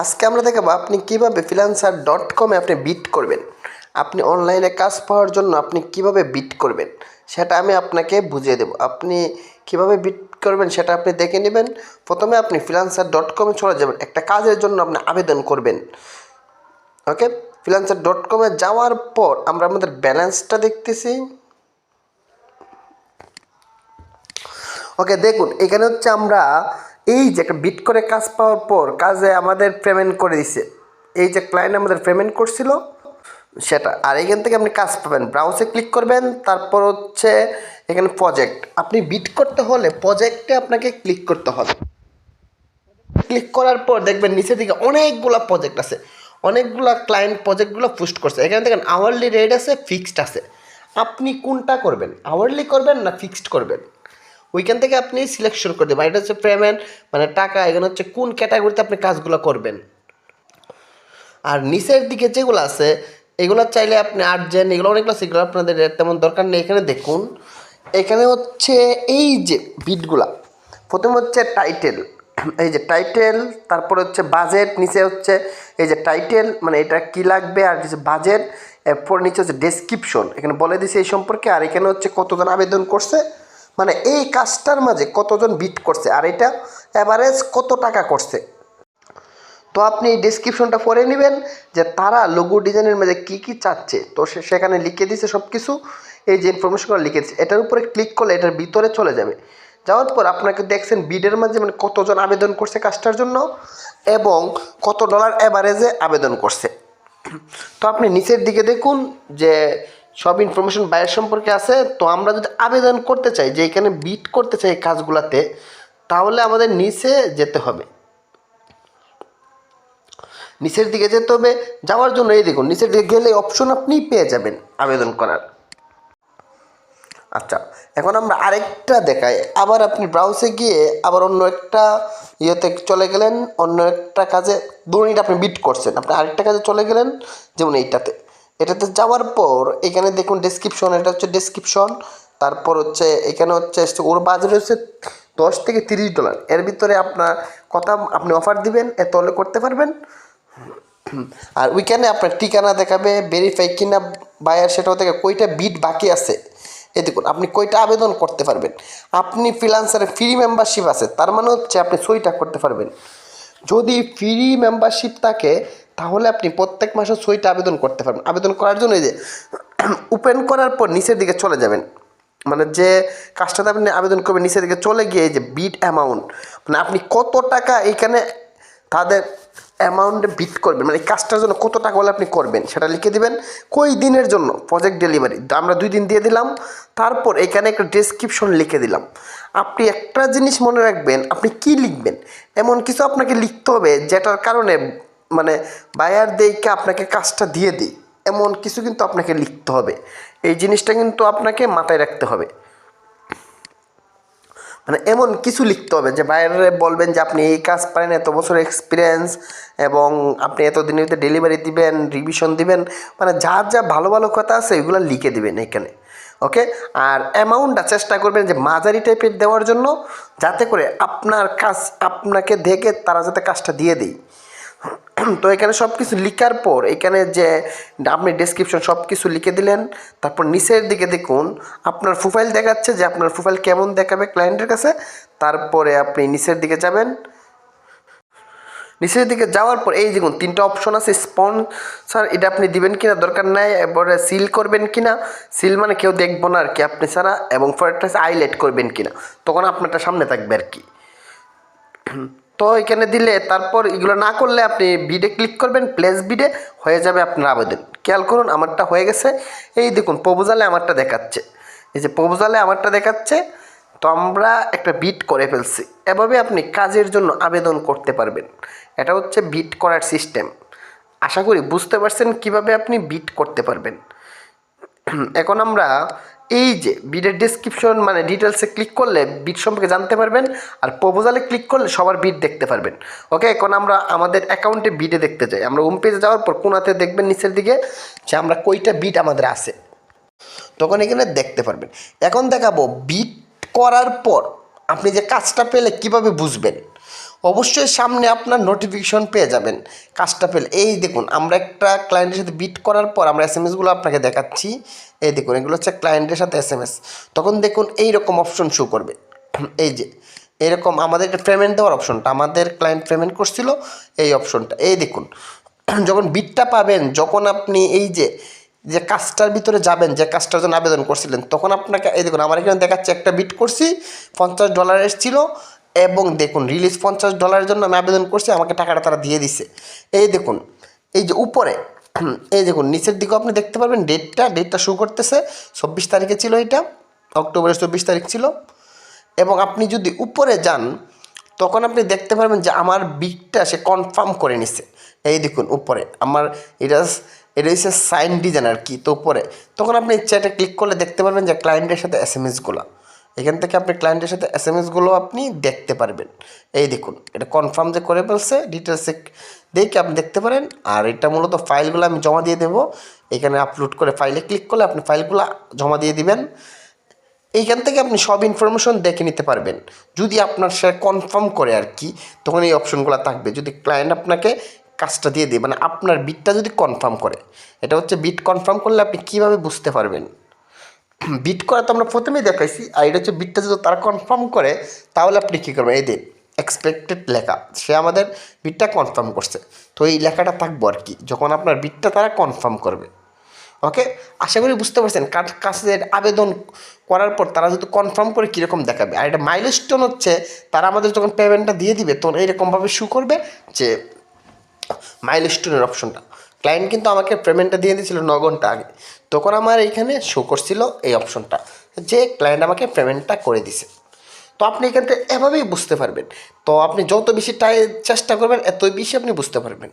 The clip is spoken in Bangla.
আজকে আমরা দেখাবো আপনি কিভাবে freelancer.com-এ আপনি বিট করবেন। আপনি অনলাইনে কাজ পাওয়ার জন্য আপনি কিভাবে বিট করবেন সেটা আমি আপনাকে বুঝিয়ে দেব। আপনি কিভাবে বিট করবেন সেটা আপনি দেখে নেবেন। প্রথমে আপনি freelancer.com-এ চলে যাবেন, একটা কাজের জন্য আপনি আবেদন করবেন। ওকে, freelancer.com-এ যাওয়ার পর আমরা আমাদের ব্যালেন্সটা দেখতেছি। ওকে, দেখুন এখানে হচ্ছে আমরা এই যে একটা বিট করে কাজ পাওয়ার পর কাজে আমাদের পেমেন্ট করে দিছে, এই যে ক্লায়েন্ট আমাদের পেমেন্ট করছিল সেটা। আর এখান থেকে আপনি কাজ পাবেন, ব্রাউজে ক্লিক করবেন, তারপর হচ্ছে এখানে প্রজেক্ট। আপনি বিট করতে হলে প্রজেক্টে আপনাকে ক্লিক করতে হবে। ক্লিক করার পর দেখবেন নিচের দিকে অনেকগুলো প্রজেক্ট আছে, অনেকগুলো ক্লায়েন্ট প্রজেক্টগুলো পোস্ট করছে। এখানে দেখেন আওয়ারলি রেট আছে, ফিক্সড আছে। আপনি কোনটা করবেন, আওয়ারলি করবেন না ফিক্সড করবেন, ওইখান থেকে আপনি সিলেকশন করে দেবেন। এটা হচ্ছে পেমেন্ট মানে টাকা, এখানে হচ্ছে কোন ক্যাটাগরিতে আপনি কাজগুলো করবেন। আর নিচের দিকে যেগুলো আছে এগুলো চাইলে আপনি আর্জেন্ট, এগুলো অনেকগুলো আছে, এগুলো আপনাদের তেমন দরকার নেই। এখানে দেখুন, এখানে হচ্ছে এই যে বিটগুলা, প্রথমে হচ্ছে টাইটেল, এই যে টাইটেল, তারপরে হচ্ছে বাজেট, নিচে হচ্ছে এই যে টাইটেল মানে এটা কী লাগবে, আর হচ্ছে বাজেট, এরপর নিচে হচ্ছে ডেসক্রিপশন, এখানে বলে দিছে এই সম্পর্কে। আর এখানে হচ্ছে কতজন আবেদন করছে, মানে এই কাজটার মাঝে কতজন বিট করছে, আর এটা অ্যাভারেজ কত টাকা করছে। তো আপনি এই ডেসক্রিপশনটা পড়ে নেবেন যে তারা লোগো ডিজাইনের মধ্যে কী কী চাচ্ছে। তো সেখানে লিখে দিয়েছে সব কিছু, এই যে ইনফরমেশনগুলো লিখে দিচ্ছে। এটার উপরে ক্লিক করলে এটার ভিতরে চলে যাবে। যাওয়ার পর আপনাকে দেখছেন বিডের মাঝে মানে কতজন আবেদন করছে কাজটার জন্য এবং কত ডলার অ্যাভারেজে আবেদন করছে। তো আপনি নিচের দিকে দেখুন যে সব ইনফরমেশন বাইরের সম্পর্কে আছে। তো আমরা যদি আবেদন করতে চাই, যে এখানে বিট করতে চাই এই কাজগুলোতে, তাহলে আমাদের নিচে যেতে হবে। নিচের দিকে যেতে হবে, যাওয়ার জন্য এই দেখুন নিচের দিকে গেলে অপশন আপনি পেয়ে যাবেন আবেদন করার। আচ্ছা, এখন আমরা আরেকটা দেখাই। আবার আপনি ব্রাউজে গিয়ে আবার অন্য একটা ইয়েতে চলে গেলেন, অন্য একটা কাজে, ধরুন এটা আপনি বিট করছেন, আপনি আরেকটা কাজে চলে গেলেন, যেমন এইটাতে। এটাতে যাওয়ার পর এখানে দেখুন ডেসক্রিপশন, এটা হচ্ছে ডেসক্রিপশন। তারপর হচ্ছে এখানে হচ্ছে ওর বাজেট হচ্ছে $10 থেকে $30। এর ভিতরে আপনার কথা আপনি অফার দিবেন, এত হলে করতে পারবেন। আর ওইখানে আপনার ঠিকানা দেখাবে, ভেরিফাই কিনা বায়ার সেটাও থেকে কয়টা বিট বাকি আছে। এই দেখুন আপনি কয়টা আবেদন করতে পারবেন। আপনি ফ্রিল্যান্সারে ফ্রি মেম্বারশিপ আছে, তার মানে হচ্ছে আপনি 6টা করতে পারবেন। যদি ফ্রি মেম্বারশিপ থাকে তাহলে আপনি প্রত্যেক মাসে 6টা আবেদন করতে পারবেন। আবেদন করার জন্য এই যে ওপেন করার পর নিচের দিকে চলে যাবেন, মানে যে কাজটাতে আপনি আবেদন করবেন নিচের দিকে চলে গিয়ে এই যে বিট অ্যামাউন্ট, মানে আপনি কত টাকা এইখানে তাদের অ্যামাউন্টে বিট করবেন, মানে এই কাজটার জন্য কত টাকা হলে আপনি করবেন সেটা লিখে দিবেন। কই দিনের জন্য প্রজেক্ট ডেলিভারি, আমরা 2 দিন দিয়ে দিলাম। তারপর এখানে একটা ডেসক্রিপশন লিখে দিলাম। আপনি একটা জিনিস মনে রাখবেন, আপনি কি লিখবেন, এমন কিছু আপনাকে লিখতে হবে যেটার কারণে মানে বায়ার দেখে আপনাকে কাজটা দিয়ে দিই, এমন কিছু কিন্তু আপনাকে লিখতে হবে। এই জিনিসটা কিন্তু আপনাকে মাথায় রাখতে হবে। মানে এমন কিছু লিখতে হবে যে বাইরে বলবেন যে আপনি এই কাজ পারেন, এত বছর এক্সপিরিয়েন্স, এবং আপনি এত দিনের ভিতরে ডেলিভারি দিবেন, রিভিশন দিবেন, মানে যা যা ভালো ভালো কথা আছে এগুলো লিখে দিবেন এখানে। ওকে, আর অ্যামাউন্টটা চেষ্টা করবেন যে মাঝারি টাইপের দেওয়ার জন্য, যাতে করে আপনার কাজ আপনাকে দেখে তারা যাতে কাজটা দিয়ে দেয়। তো এখানে সব কিছু লিখার পর এখানে যে আপনি ডেসক্রিপশন সব কিছু লিখে দিলেন। তারপর নিচের দিকে দেখুন আপনার প্রোফাইল দেখাচ্ছে যে আপনার প্রোফাইল কেমন দেখাবে ক্লায়েন্টের কাছে। তারপরে আপনি নিচের দিকে যাবেন, নিচের দিকে যাওয়ার পর এই দেখুন 3টা অপশন আছে। স্পন্সর, এটা আপনি দিবেন কিনা দরকার নাই, এরপরে সিল করবেন কিনা, সিল মানে কেউ দেখবো না আর কি আপনি ছাড়া, এবং পরেরটা আছে হাইলাইট করবেন কিনা, তখন আপনারটা সামনে থাকবে আর কি। তো এখানে দিলে তারপর এগুলো না করলে আপনি বিডে ক্লিক করবেন, প্লেস বিডে হয়ে যাবে আপনার আবেদন। খেয়াল করুন আমারটা হয়ে গেছে, এই দেখুন প্রপোজালে আমারটা দেখাচ্ছে, এই যে প্রপোজালে আমারটা দেখাচ্ছে। তো আমরা একটা বিট করে ফেলছি। এভাবে আপনি কাজের জন্য আবেদন করতে পারবেন। এটা হচ্ছে বিট করার সিস্টেম। আশা করি বুঝতে পারছেন কিভাবে আপনি বিট করতে পারবেন। এখন আমরা এই যে বিডের ডেসক্রিপশন মানে ডিটেলসে ক্লিক করলে বিট সম্পর্কে জানতে পারবেন, আর প্রপোজালে ক্লিক করলে সবার বিট দেখতে পারবেন। ওকে, এখন আমরা আমাদের অ্যাকাউন্টে বিটে দেখতে চাই। আমরা হোম পেজে যাওয়ার পর কোনাতে দেখবেন নিচের দিকে যে আমরা কয়টা বিট আমাদের আছে, তখন এখানে দেখতে পারবেন। এখন দেখাবো বিট করার পর আপনি যে কাজটা পেলে কিভাবে বুঝবেন। অবশ্যই সামনে আপনার নোটিফিকেশন পেয়ে যাবেন কাজটা পেলে। এই দেখুন আমরা একটা ক্লায়েন্টের সাথে বিট করার পর আমরা এসএমএসগুলো আপনাকে দেখাচ্ছি। এই দেখুন এগুলো হচ্ছে ক্লায়েন্টের সাথে এসএমএস। তখন দেখুন এইরকম অপশন শো করবে, এই যে এরকম আমাদের একটা পেমেন্ট দেওয়ার অপশনটা, আমাদের ক্লায়েন্ট পেমেন্ট করছিল এই অপশনটা। এই দেখুন যখন বিটটা পাবেন, যখন আপনি এই যে যে কাজটার ভিতরে যাবেন, যে কাজটার জন্য আবেদন করছিলেন, তখন আপনাকে এই দেখুন আমার এখানে দেখাচ্ছে একটা বিট করছি $50 এসেছিলো, এবং দেখুন রিলিজ $50 জন্য আমি আবেদন করছি, আমাকে টাকাটা তারা দিয়ে দিছে। এই দেখুন এই যে উপরে এই দেখুন নিচের দিকেও আপনি দেখতে পারবেন ডেটটা শো করতেছে 24 তারিখে ছিল, এটা অক্টোবরের 24 তারিখ ছিল। এবং আপনি যদি উপরে যান তখন আপনি দেখতে পারবেন যে আমার বিটটা সে কনফার্ম করে নিছে। এই দেখুন উপরে আমার এটা এটা হচ্ছে সাইন ডিজাইন আর কি। তো উপরে তখন আপনি চ্যাটে ক্লিক করলে দেখতে পারবেন যে ক্লায়েন্টের সাথে এসএমএসগুলো, এখান থেকে আপনি ক্লায়েন্টের সাথে এসএমএসগুলো আপনি দেখতে পারবেন। এই দেখুন এটা কনফার্ম যে করে ফেলছে, ডিটেলসে দেখে আপনি দেখতে পারেন। আর এটা মূলত ফাইলগুলো আমি জমা দিয়ে দেবো, এখানে আপলোড করে ফাইলে ক্লিক করলে আপনি ফাইলগুলো জমা দিয়ে দিবেন। এইখান থেকে আপনি সব ইনফরমেশন দেখে নিতে পারবেন। যদি আপনার সে কনফার্ম করে আর কি, তখন এই অপশনগুলো থাকবে। যদি ক্লায়েন্ট আপনাকে কাজটা দিয়ে দেয়, মানে আপনার বিটটা যদি কনফার্ম করে, এটা হচ্ছে বিট কনফার্ম করলে আপনি কীভাবে বুঝতে পারবেন। বিট করা তো আমরা প্রথমেই দেখাইছি, আর এটা হচ্ছে বিটটা যদি তারা কনফার্ম করে তাহলে আপনি কী করবেন, এই দিন এক্সপেক্টেড লেখা, সে আমাদের বিটটা কনফার্ম করছে, তো এই লেখাটা থাকবো আর কি যখন আপনার বিটটা তারা কনফার্ম করবে। ওকে, আশা করি বুঝতে পারছেন কাজের আবেদন করার পর তারা যদি কনফার্ম করে কীরকম দেখাবে। আর এটা মাইলস্টোন হচ্ছে তারা আমাদের যখন পেমেন্টটা দিয়ে দিবে তখন এইরকমভাবে শো করবে যে মাইলস্টোনের অপশনটা। ক্লায়েন্ট কিন্তু আমাকে পেমেন্টটা দিয়ে দিয়েছিল 9 ঘন্টা আগে, তখন আমার এইখানে শো করছিল এই অপশনটা যে ক্লায়েন্ট আমাকে পেমেন্টটা করে দিছে। তো আপনি এখান থেকে এভাবেই বুঝতে পারবেন। তো আপনি যত বেশি চেষ্টা করবেন এতই বেশি আপনি বুঝতে পারবেন।